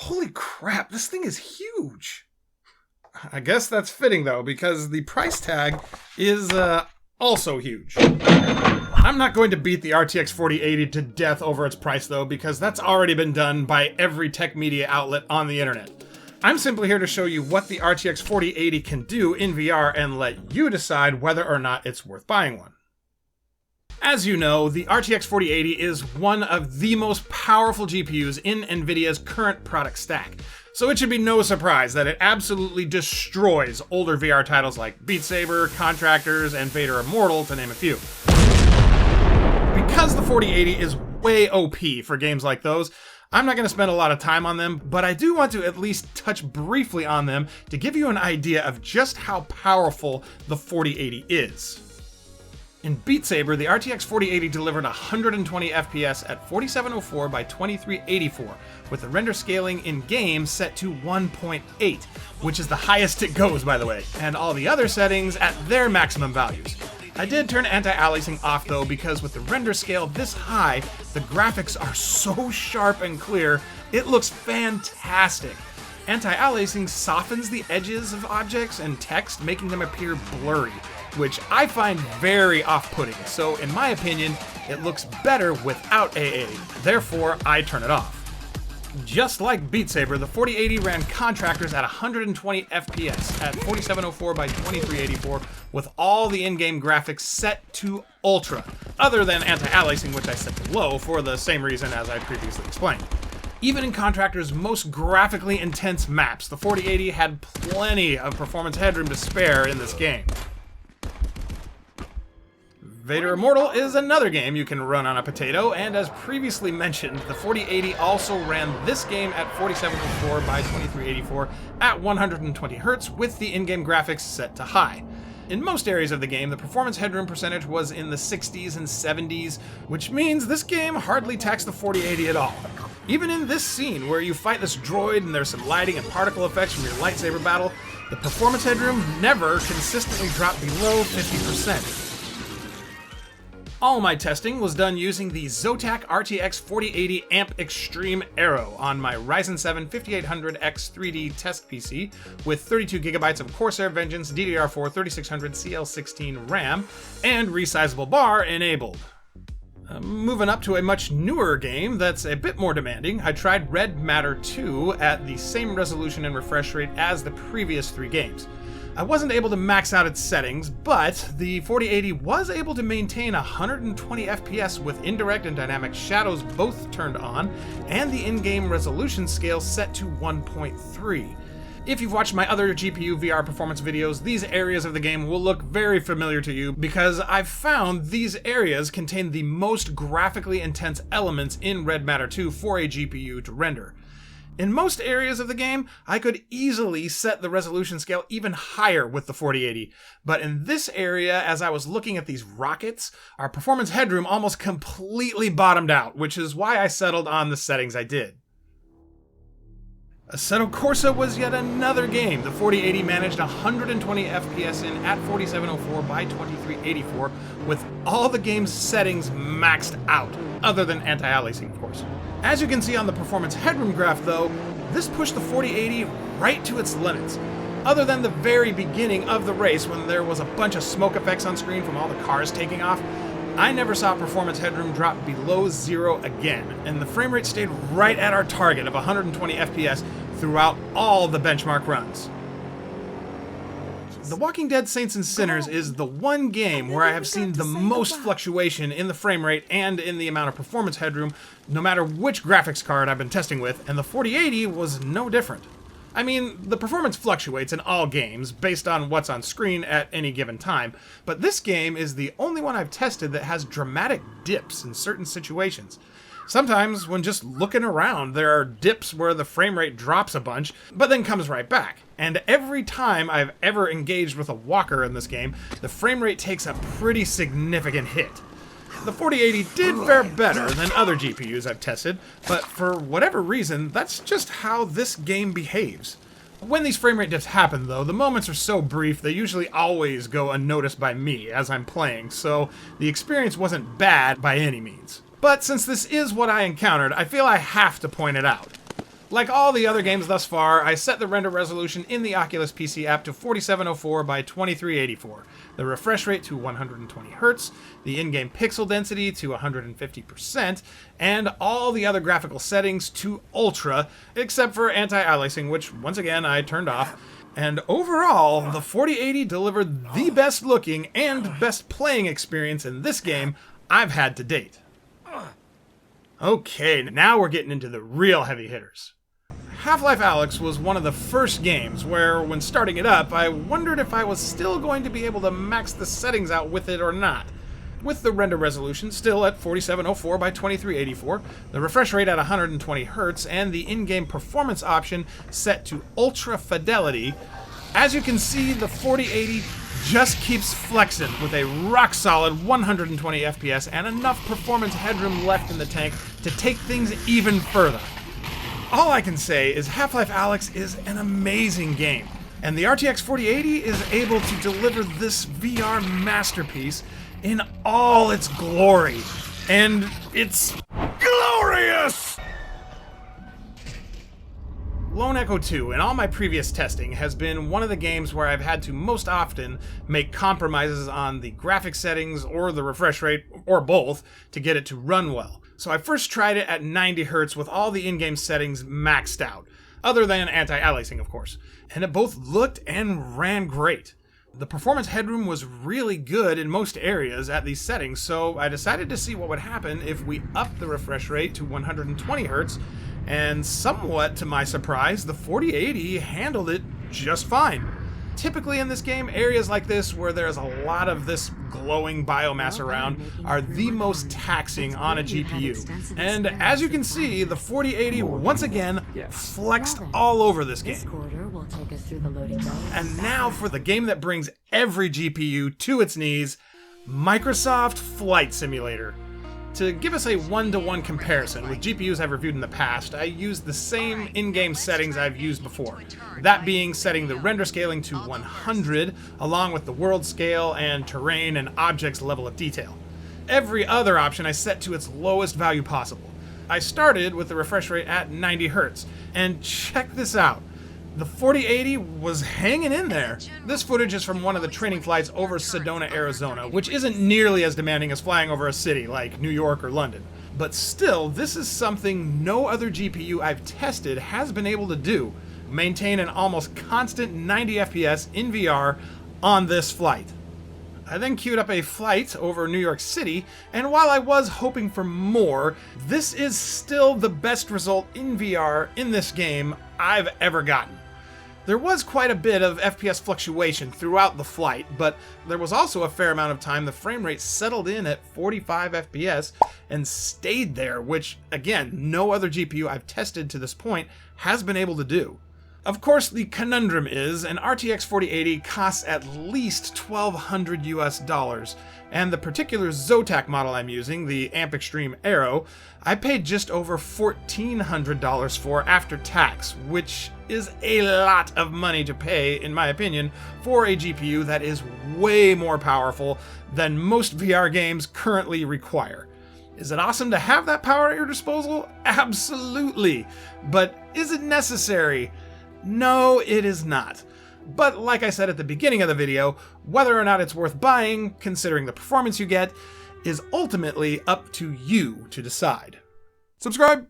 Holy crap, this thing is huge. I guess that's fitting though, because the price tag is also huge. I'm not going to beat the RTX 4080 to death over its price though, because that's already been done by every tech media outlet on the internet. I'm simply here to show you what the RTX 4080 can do in VR and let you decide whether or not it's worth buying one. As you know, the RTX 4080 is one of the most powerful GPUs in Nvidia's current product stack, so it should be no surprise that it absolutely destroys older VR titles like Beat Saber, Contractors, and Vader Immortal, to name a few. Because the 4080 is way OP for games like those, I'm not going to spend a lot of time on them, but I do want to at least touch briefly on them to give you an idea of just how powerful the 4080 is. In Beat Saber, the RTX 4080 delivered 120 FPS at 4704 by 2384, with the render scaling in-game set to 1.8, which is the highest it goes, by the way, and all the other settings at their maximum values. I did turn anti-aliasing off though, because with the render scale this high, the graphics are so sharp and clear, it looks fantastic. Anti-aliasing softens the edges of objects and text, making them appear blurry, which I find very off-putting, so in my opinion, it looks better without AA, therefore I turn it off. Just like Beat Saber, the 4080 ran Contractors at 120 FPS at 4704 by 2384 with all the in-game graphics set to Ultra, other than anti-aliasing, which I set to low for the same reason as I previously explained. Even in Contractors' most graphically intense maps, the 4080 had plenty of performance headroom to spare in this game. Vader Immortal is another game you can run on a potato, and as previously mentioned, the 4080 also ran this game at 4704 by 2384 at 120 Hz with the in-game graphics set to high. In most areas of the game, the performance headroom percentage was in the 60s and 70s, which means this game hardly taxed the 4080 at all. Even in this scene, where you fight this droid and there's some lighting and particle effects from your lightsaber battle, the performance headroom never consistently dropped below 50%. All my testing was done using the Zotac RTX 4080 Amp Extreme Aero on my Ryzen 7 5800X 3D test PC with 32GB of Corsair Vengeance DDR4 3600 CL16 RAM and resizable bar enabled. Moving up to a much newer game that's a bit more demanding, I tried Red Matter 2 at the same resolution and refresh rate as the previous 3 games. I wasn't able to max out its settings, but the 4080 was able to maintain 120 FPS with indirect and dynamic shadows both turned on, and the in-game resolution scale set to 1.3. If you've watched my other GPU VR performance videos, these areas of the game will look very familiar to you because I've found these areas contain the most graphically intense elements in Red Matter 2 for a GPU to render. In most areas of the game, I could easily set the resolution scale even higher with the 4080, but in this area, as I was looking at these rockets, our performance headroom almost completely bottomed out, which is why I settled on the settings I did. Assetto Corsa was yet another game. The 4080 managed 120 FPS in at 4704 by 2384 with all the game's settings maxed out, other than anti-aliasing of course. As you can see on the performance headroom graph though, this pushed the 4080 right to its limits. Other than the very beginning of the race when there was a bunch of smoke effects on screen from all the cars taking off, I never saw performance headroom drop below 0 again, and the frame rate stayed right at our target of 120 FPS throughout all the benchmark runs. The Walking Dead Saints and Sinners is the one game where I have seen the most fluctuation in the frame rate and in the amount of performance headroom, no matter which graphics card I've been testing with, and the 4080 was no different. I mean, the performance fluctuates in all games based on what's on screen at any given time, but this game is the only one I've tested that has dramatic dips in certain situations. Sometimes, when just looking around, there are dips where the frame rate drops a bunch, but then comes right back. And every time I've ever engaged with a walker in this game, the frame rate takes a pretty significant hit. The 4080 did fare better than other GPUs I've tested, but for whatever reason, that's just how this game behaves. When these frame rate dips happen though, the moments are so brief they usually always go unnoticed by me as I'm playing, so the experience wasn't bad by any means. But since this is what I encountered, I feel I have to point it out. Like all the other games thus far, I set the render resolution in the Oculus PC app to 4704 by 2384, the refresh rate to 120 Hz, the in-game pixel density to 150%, and all the other graphical settings to ultra, except for anti-aliasing, which once again I turned off. And overall, the 4080 delivered the best looking and best playing experience in this game I've had to date. Okay, now we're getting into the real heavy hitters. Half-Life Alyx was one of the first games where, when starting it up, I wondered if I was still going to be able to max the settings out with it or not. With the render resolution still at 4704 by 2384, the refresh rate at 120 Hz, and the in-game performance option set to ultra fidelity, as you can see, the 4080 just keeps flexing with a rock-solid 120 FPS and enough performance headroom left in the tank to take things even further. All I can say is Half-Life Alyx is an amazing game, and the RTX 4080 is able to deliver this VR masterpiece in all its glory. And it's glorious! Lone Echo 2, in all my previous testing, has been one of the games where I've had to most often make compromises on the graphics settings or the refresh rate, or both, to get it to run well. So I first tried it at 90 Hz with all the in-game settings maxed out, other than anti-aliasing of course, and it both looked and ran great. The performance headroom was really good in most areas at these settings, so I decided to see what would happen if we upped the refresh rate to 120 Hz, and somewhat to my surprise, the 4080 handled it just fine. Typically in this game, areas like this where there's a lot of this glowing biomass around are the most taxing on a GPU. And as you can see, the 4080 once again flexed all over this game. And now for the game that brings every GPU to its knees, Microsoft Flight Simulator. To give us a one-to-one comparison with GPUs I've reviewed in the past, I used the same in-game settings I've used before. That being setting the render scaling to 100, along with the world scale and terrain and objects level of detail. Every other option I set to its lowest value possible. I started with the refresh rate at 90 Hz, and check this out. The 4080 was hanging in there. This footage is from one of the training flights over Sedona, Arizona, which isn't nearly as demanding as flying over a city like New York or London. But still, this is something no other GPU I've tested has been able to do. Maintain an almost constant 90 FPS in VR on this flight. I then queued up a flight over New York City, and while I was hoping for more, this is still the best result in VR in this game I've ever gotten. There was quite a bit of FPS fluctuation throughout the flight, but there was also a fair amount of time the frame rate settled in at 45 FPS and stayed there, which, again, no other GPU I've tested to this point has been able to do. Of course, the conundrum is an RTX 4080 costs at least $1,200 US, and the particular Zotac model I'm using, the Amp Extreme Aero, I paid just over $1,400 for after tax, which is a lot of money to pay, in my opinion, for a GPU that is way more powerful than most VR games currently require. Is it awesome to have that power at your disposal? Absolutely. But is it necessary? No, it is not. But like I said at the beginning of the video, whether or not it's worth buying, considering the performance you get, is ultimately up to you to decide. Subscribe!